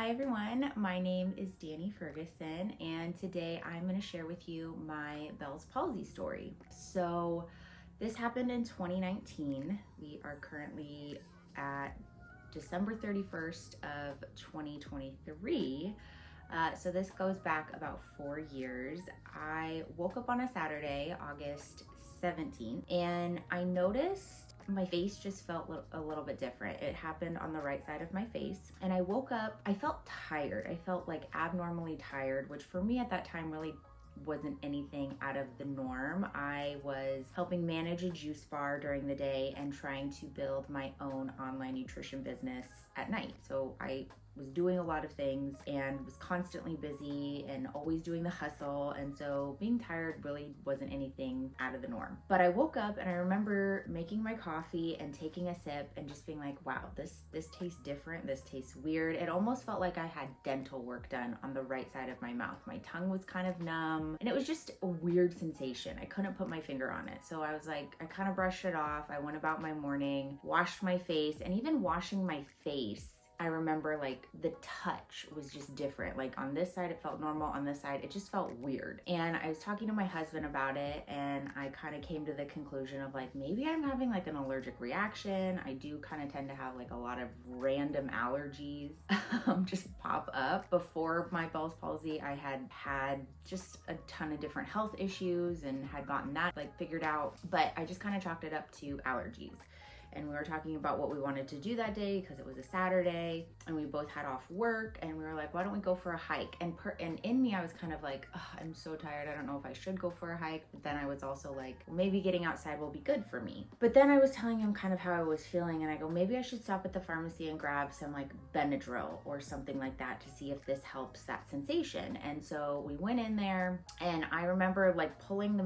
Hi everyone, my name is Dani Ferguson, and today I'm going to share with you my Bell's palsy story. So this happened in 2019. We are currently at December 31st of 2023. So this goes back about 4 years. I woke up on a Saturday, August 17th, and I noticed my face just felt a little bit different. It happened on the right side of my face, and I woke up, I felt tired. I felt like abnormally tired, which for me at that time really wasn't anything out of the norm. I was helping manage a juice bar during the day and trying to build my own online nutrition business at night. So I was doing a lot of things and was constantly busy and always doing the hustle. And so being tired really wasn't anything out of the norm. But I woke up and I remember making my coffee and taking a sip and just being like, wow, this tastes different. This tastes weird. It almost felt like I had dental work done on the right side of my mouth. My tongue was kind of numb and it was just a weird sensation. I couldn't put my finger on it. So I was like, I kind of brushed it off. I went about my morning, washed my face, and even washing my face, I remember like the touch was just different. Like on this side, it felt normal. On this side, it just felt weird. And I was talking to my husband about it, and I kind of came to the conclusion of like, maybe I'm having like an allergic reaction. I do kind of tend to have like a lot of random allergies just pop up. Before my Bell's palsy, I had just a ton of different health issues and had gotten that like figured out, but I just kind of chalked it up to allergies. And we were talking about what we wanted to do that day because it was a Saturday and we both had off work, and we were like, why don't we go for a hike? And in me, I was kind of like, I'm so tired. I don't know if I should go for a hike. But then I was also like, well, maybe getting outside will be good for me. But then I was telling him kind of how I was feeling, and I go, maybe I should stop at the pharmacy and grab some like Benadryl or something like that to see if this helps that sensation. And so we went in there, and I remember like pulling the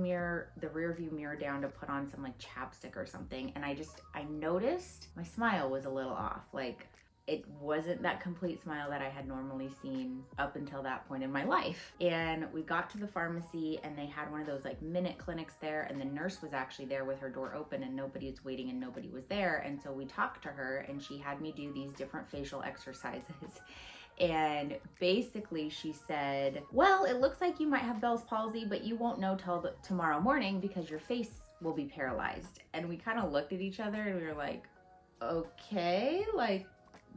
rear view mirror down to put on some like chapstick or something. And I noticed my smile was a little off. Like it wasn't that complete smile that I had normally seen up until that point in my life. And we got to the pharmacy, and they had one of those like minute clinics there, and the nurse was actually there with her door open, and nobody was waiting and nobody was there. And so we talked to her, and she had me do these different facial exercises. And basically she said, well, it looks like you might have Bell's palsy, but you won't know till tomorrow morning because your face will be paralyzed. And we kind of looked at each other and we were like, okay, like,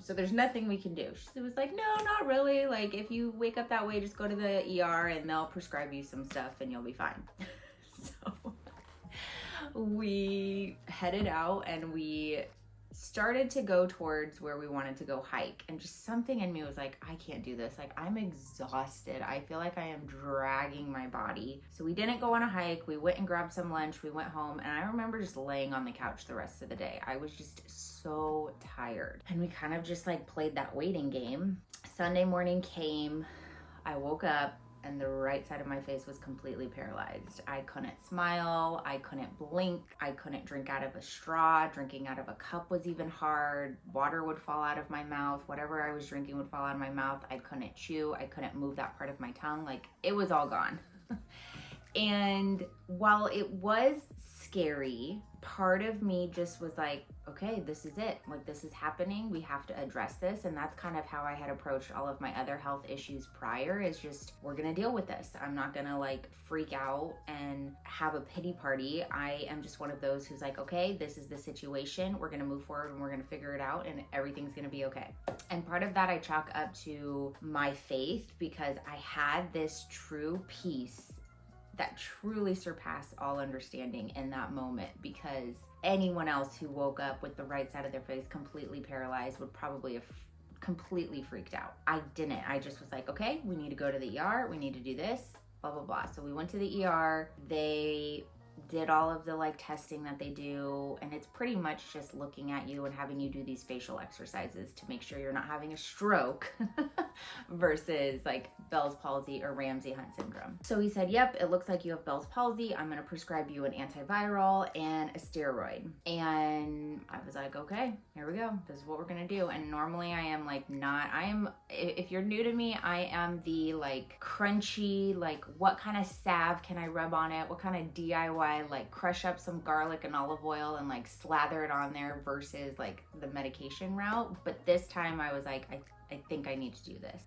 so there's nothing we can do. She was like, no, not really. Like, if you wake up that way, just go to the ER and they'll prescribe you some stuff and you'll be fine. So we headed out and we started to go towards where we wanted to go hike, and just something in me was like, I can't do this. Like, I'm exhausted. I feel like I am dragging my body. So we didn't go on a hike. We went and grabbed some lunch. We went home, and I remember just laying on the couch the rest of the day. I was just so tired, and we kind of just like played that waiting game. Sunday morning came. I woke up, and the right side of my face was completely paralyzed. I couldn't smile, I couldn't blink, I couldn't drink out of a straw. Drinking out of a cup was even hard. Water would fall out of my mouth. Whatever I was drinking would fall out of my mouth. I couldn't chew, I couldn't move that part of my tongue. Like, it was all gone. And while it was scary, part of me just was like, okay, this is it. Like, this is happening. We have to address this. And that's kind of how I had approached all of my other health issues prior, is just, we're going to deal with this. I'm not going to like freak out and have a pity party. I am just one of those who's like, okay, this is the situation. We're going to move forward and we're going to figure it out, and everything's going to be okay. And part of that I chalk up to my faith, because I had this true peace that truly surpassed all understanding in that moment, because anyone else who woke up with the right side of their face completely paralyzed would probably have completely freaked out. I didn't. I just was like, okay, we need to go to the ER. We need to do this, blah, blah, blah. So we went to the ER. They did all of the like testing that they do, and it's pretty much just looking at you and having you do these facial exercises to make sure you're not having a stroke versus like Bell's palsy or Ramsay-Hunt syndrome. So he said, yep, it looks like you have Bell's palsy. I'm going to prescribe you an antiviral and a steroid. And I was like, okay, here we go. This is what we're going to do. And normally if you're new to me, I am the like crunchy, like what kind of salve can I rub on it? What kind of DIY, like crush up some garlic and olive oil and like slather it on there versus like the medication route. But this time I was like, I I think I need to do this.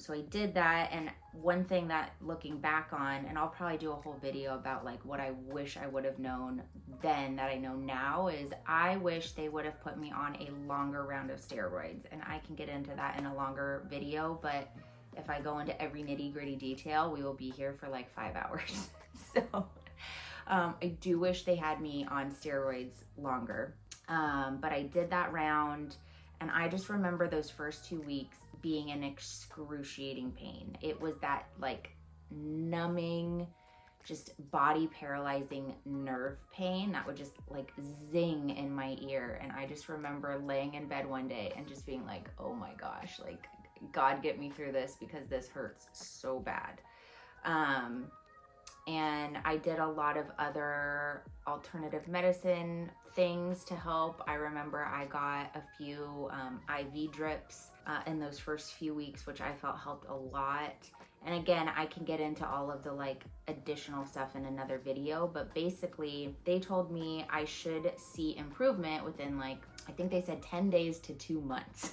So I did that. And one thing that looking back on, and I'll probably do a whole video about like what I wish I would have known then that I know now, is I wish they would have put me on a longer round of steroids. And I can get into that in a longer video, but if I go into every nitty gritty detail, we will be here for like 5 hours. So I do wish they had me on steroids longer. But I did that round, and I just remember those first 2 weeks being in excruciating pain. It was that like numbing, just body paralyzing nerve pain that would just like zing in my ear. And I just remember laying in bed one day and just being like, oh my gosh, like God, get me through this because this hurts so bad. And I did a lot of other alternative medicine things to help. I remember I got a few IV drips in those first few weeks, which I felt helped a lot. And again, I can get into all of the like additional stuff in another video, but basically they told me I should see improvement within like, I think they said 10 days to 2 months.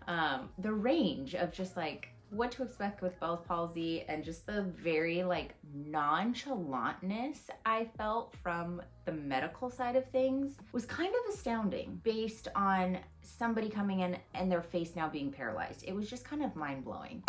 The range of just like what to expect with Bell's palsy and just the very like nonchalantness I felt from the medical side of things was kind of astounding based on somebody coming in and their face now being paralyzed. It was just kind of mind-blowing.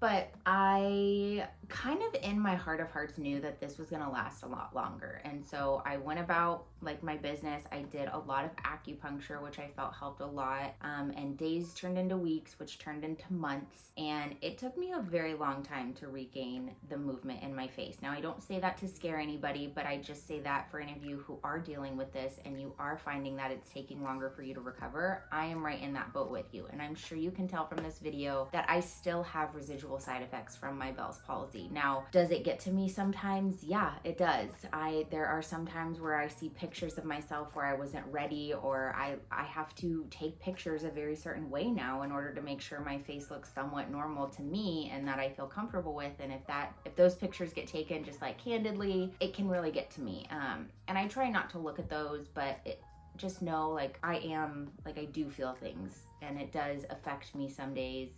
But I kind of in my heart of hearts knew that this was gonna last a lot longer. And so I went about like my business. I did a lot of acupuncture, which I felt helped a lot. And days turned into weeks, which turned into months. And it took me a very long time to regain the movement in my face. Now, I don't say that to scare anybody, but I just say that for any of you who are dealing with this and you are finding that it's taking longer for you to recover, I am right in that boat with you. And I'm sure you can tell from this video that I still have residual side effects from my Bell's palsy. Now, does it get to me sometimes? Yeah, it does. There are some times where I see pictures of myself where I wasn't ready, or I have to take pictures a very certain way now in order to make sure my face looks somewhat normal to me and that I feel comfortable with. And if those pictures get taken just like candidly, it can really get to me. And I try not to look at those, but just know like I do feel things, and it does affect me some days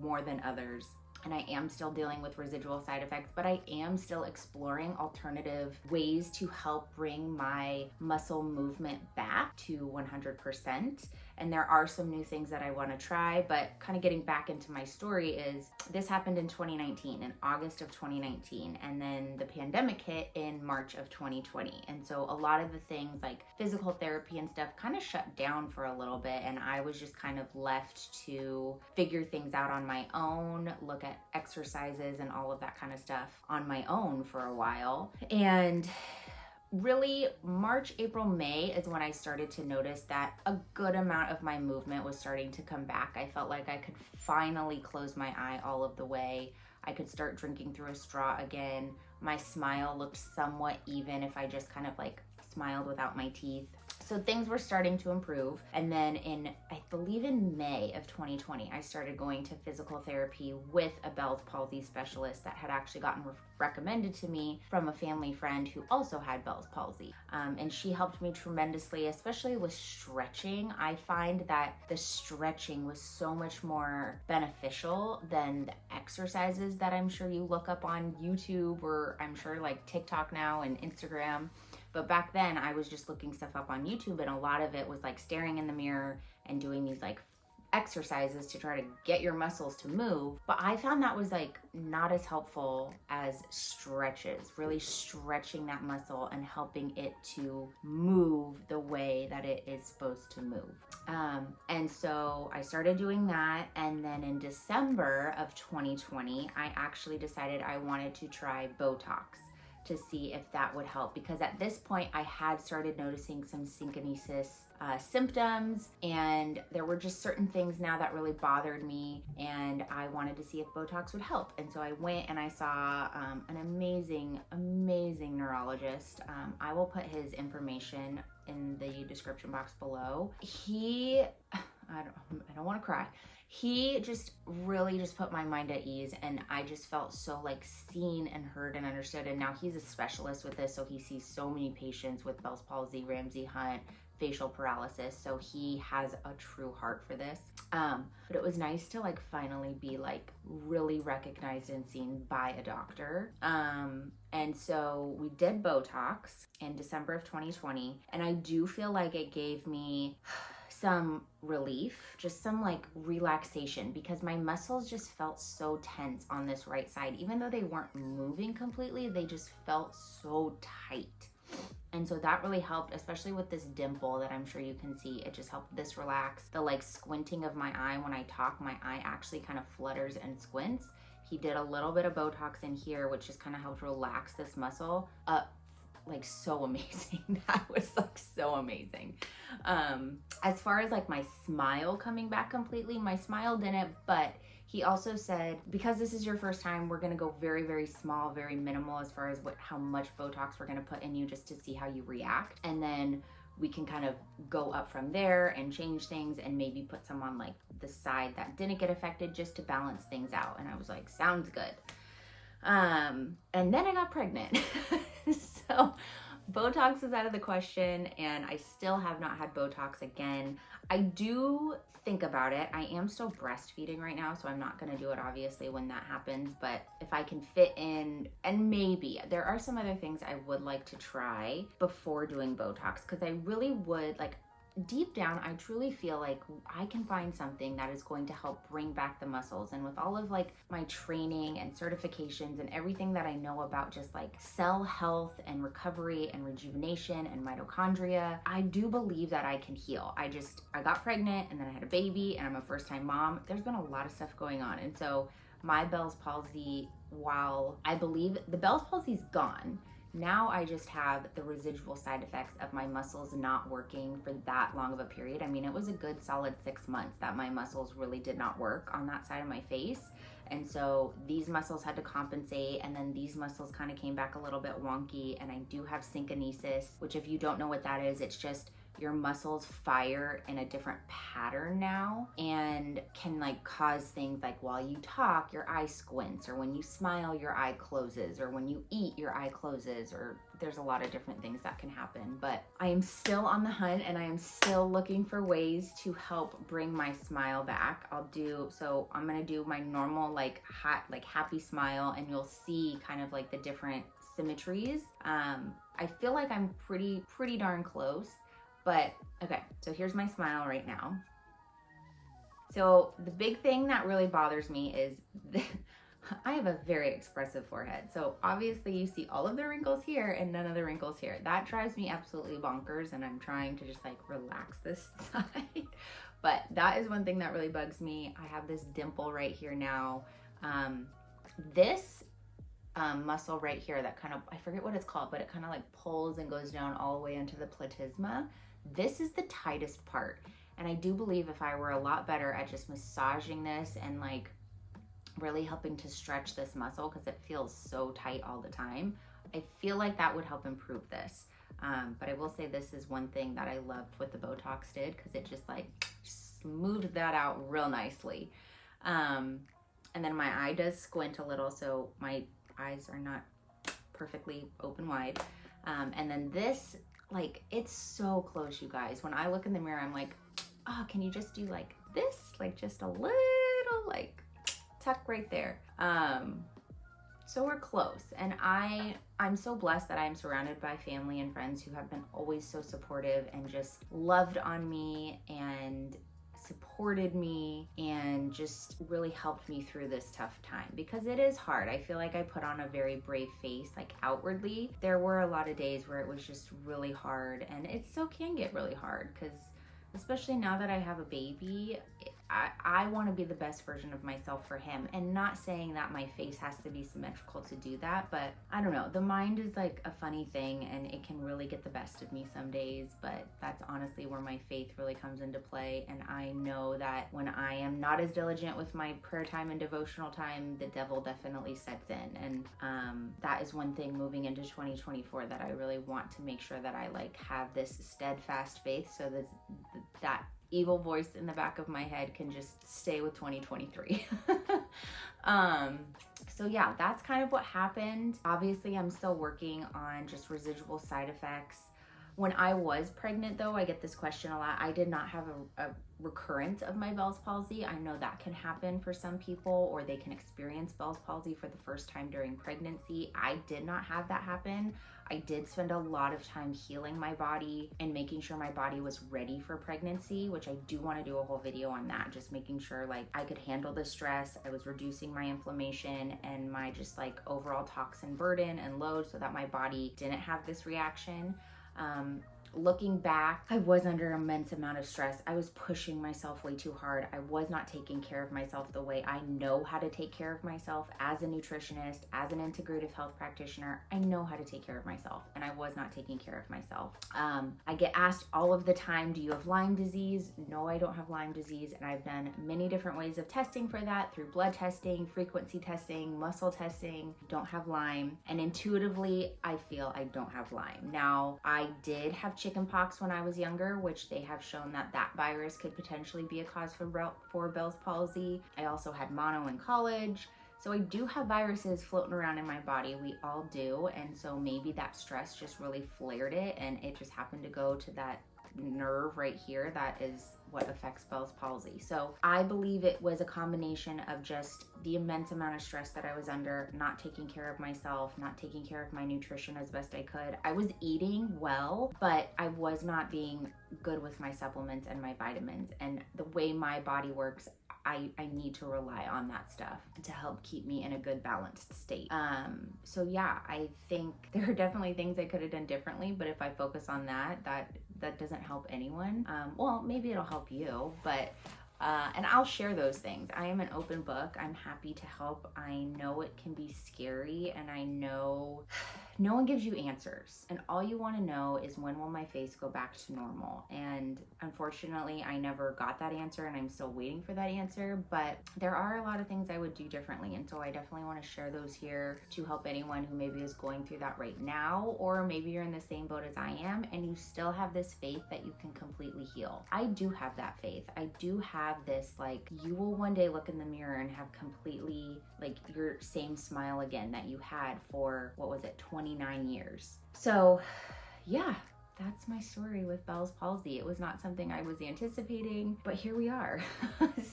more than others. And I am still dealing with residual side effects, but I am still exploring alternative ways to help bring my muscle movement back to 100%. And there are some new things that I want to try, but kind of getting back into my story is this happened in 2019, in August of 2019. And then the pandemic hit in March of 2020. And so a lot of the things like physical therapy and stuff kind of shut down for a little bit. And I was just kind of left to figure things out on my own, look at exercises and all of that kind of stuff on my own for a while. And really March, April, May is when I started to notice that a good amount of my movement was starting to come back. I felt like I could finally close my eye all of the way. I could start drinking through a straw again. My smile looked somewhat even if I just kind of like smiled without my teeth. So things were starting to improve. And then I believe in May of 2020, I started going to physical therapy with a Bell's palsy specialist that had actually gotten recommended to me from a family friend who also had Bell's palsy. And she helped me tremendously, especially with stretching. I find that the stretching was so much more beneficial than the exercises that I'm sure you look up on YouTube, or I'm sure like TikTok now and Instagram. But back then I was just looking stuff up on YouTube, and a lot of it was like staring in the mirror and doing these like exercises to try to get your muscles to move. But I found that was like not as helpful as stretches, really stretching that muscle and helping it to move the way that it is supposed to move. And so I started doing that. And then in December of 2020, I actually decided I wanted to try Botox to see if that would help, because at this point I had started noticing some synkinesis symptoms, and there were just certain things now that really bothered me, and I wanted to see if Botox would help. And so I went and I saw an amazing neurologist. I will put his information in the description box below. I don't want to cry. He just really just put my mind at ease, and I just felt so like seen and heard and understood. And now he's a specialist with this, so he sees so many patients with Bell's palsy, Ramsay Hunt, facial paralysis, so he has a true heart for this. But it was nice to like finally be like really recognized and seen by a doctor. And so we did Botox in December of 2020, and I do feel like it gave me some relief, just some like relaxation, because my muscles just felt so tense on this right side. Even though they weren't moving completely, they just felt so tight. And so that really helped, especially with this dimple that I'm sure you can see. It just helped this relax. The like squinting of my eye, when I talk, my eye actually kind of flutters and squints. He did a little bit of Botox in here, which just kind of helped relax this muscle up. Like so amazing. That was like so amazing. As far as like my smile coming back completely, my smile didn't, but he also said, because this is your first time, we're gonna go very, very small, very minimal as far as how much Botox we're gonna put in you, just to see how you react. And then we can kind of go up from there and change things, and maybe put some on like the side that didn't get affected, just to balance things out. And I was like, sounds good. And then I got pregnant. So Botox is out of the question, and I still have not had Botox again. I do think about it. I am still breastfeeding right now, so I'm not going to do it obviously when that happens, but if I can fit in, and maybe there are some other things I would like to try before doing Botox, because I really would like, deep down, I truly feel like I can find something that is going to help bring back the muscles. And with all of like my training and certifications and everything that I know about just like cell health and recovery and rejuvenation and mitochondria, I do believe that I can heal. I got pregnant, and then I had a baby, and I'm a first-time mom. There's been a lot of stuff going on. And so my Bell's palsy, while I believe the Bell's palsy is gone, now I just have the residual side effects of my muscles not working for that long of a period. I mean, it was a good solid 6 months that my muscles really did not work on that side of my face. And so these muscles had to compensate, and then these muscles kind of came back a little bit wonky. And I do have synkinesis, which if you don't know what that is, it's just your muscles fire in a different pattern now, and can like cause things like while you talk, your eye squints, or when you smile, your eye closes, or when you eat, your eye closes, or there's a lot of different things that can happen. But I am still on the hunt, and I am still looking for ways to help bring my smile back. So I'm gonna do my normal like happy smile, and you'll see kind of like the different symmetries. I feel like I'm pretty darn close. But okay, so here's my smile right now. So the big thing that really bothers me is I have a very expressive forehead. So obviously you see all of the wrinkles here and none of the wrinkles here. That drives me absolutely bonkers, and I'm trying to just like relax this side. But that is one thing that really bugs me. I have this dimple right here now. This muscle right here that kind of, I forget what it's called, but it kind of like pulls and goes down all the way into the platysma. This is the tightest part. And I do believe if I were a lot better at just massaging this and like really helping to stretch this muscle, because it feels so tight all the time, I feel like that would help improve this. But I will say this is one thing that I loved what the Botox did, because it just like smoothed that out real nicely. And then my eye does squint a little, so my eyes are not perfectly open wide. And then this, like, it's so close, you guys. When I look in the mirror, I'm like, oh, can you just do like this? Like just a little, like tuck right there. So we're close. And I'm so blessed that I'm surrounded by family and friends who have been always so supportive and just loved on me and supported me and just really helped me through this tough time, because it is hard. I feel like I put on a very brave face, like outwardly. There were a lot of days where it was just really hard, and it still can get really hard, because especially now that I have a baby, I want to be the best version of myself for him. And not saying that my face has to be symmetrical to do that, but I don't know. The mind is like a funny thing, and it can really get the best of me some days, but that's honestly where my faith really comes into play. And I know that when I am not as diligent with my prayer time and devotional time, the devil definitely sets in. And that is one thing moving into 2024 that I really want to make sure that I like have this steadfast faith, so that evil voice in the back of my head can just stay with 2023. So yeah, that's kind of what happened. Obviously, I'm still working on just residual side effects, When I was pregnant though, I get this question a lot. I did not have a recurrence of my Bell's palsy. I know that can happen for some people, or they can experience Bell's palsy for the first time during pregnancy. I did not have that happen. I did spend a lot of time healing my body and making sure my body was ready for pregnancy, which I do want to do a whole video on that, just making sure like I could handle the stress. I was reducing my inflammation and my just like overall toxin burden and load so that my body didn't have this reaction. Looking back, I was under an immense amount of stress. I was pushing myself way too hard. I was not taking care of myself the way I know how to take care of myself as a nutritionist, as an integrative health practitioner. I know how to take care of myself, and I was not taking care of myself. I get asked all of the time, do you have Lyme disease? No, I don't have Lyme disease, and I've done many different ways of testing for that through blood testing, frequency testing, muscle testing. Don't have Lyme, and intuitively, I feel I don't have Lyme. Now, I did have chickenpox when I was younger, which they have shown that that virus could potentially be a cause for Bell's palsy. I also had mono in college. So I do have viruses floating around in my body. We all do. And so maybe that stress just really flared it, and it just happened to go to that nerve right here that is what affects Bell's palsy. So I believe it was a combination of just the immense amount of stress that I was under, not taking care of myself, not taking care of my nutrition as best I could. I was eating well, but I was not being good with my supplements and my vitamins. And the way my body works, I need to rely on that stuff to help keep me in a good balanced state. So yeah, I think there are definitely things I could have done differently, but if I focus on that doesn't help anyone. Well, maybe it'll help you, but and I'll share those things. I am an open book. I'm happy to help. I know it can be scary, and I know no one gives you answers. And all you want to know is, when will my face go back to normal? And unfortunately, I never got that answer, and I'm still waiting for that answer. But there are a lot of things I would do differently. And so I definitely want to share those here to help anyone who maybe is going through that right now, or maybe you're in the same boat as I am and you still have this faith that you can completely heal. I do have that faith. I do have this, like, you will one day look in the mirror and have completely like your same smile again that you had for, what was it, 29 years. So yeah, that's my story with Bell's palsy. It was not something I was anticipating, but here we are.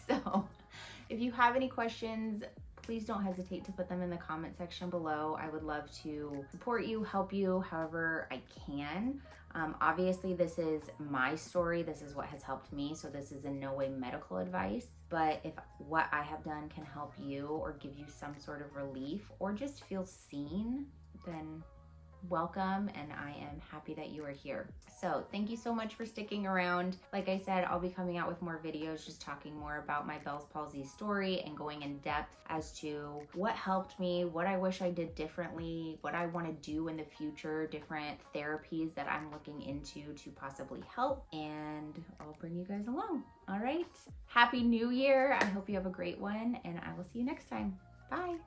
So if you have any questions, please don't hesitate to put them in the comment section below. I would love to support you, help you however I can. Obviously, this is my story. This is what has helped me. So this is in no way medical advice. But if what I have done can help you or give you some sort of relief or just feel seen, then welcome, and I am happy that you are here. So thank you so much for sticking around. Like I said, I'll be coming out with more videos just talking more about my Bell's palsy story and going in depth as to what helped me, what I wish I did differently, what I want to do in the future, different therapies that I'm looking into to possibly help, and I'll bring you guys along. All right. Happy New Year. I hope you have a great one, and I will see you next time. Bye.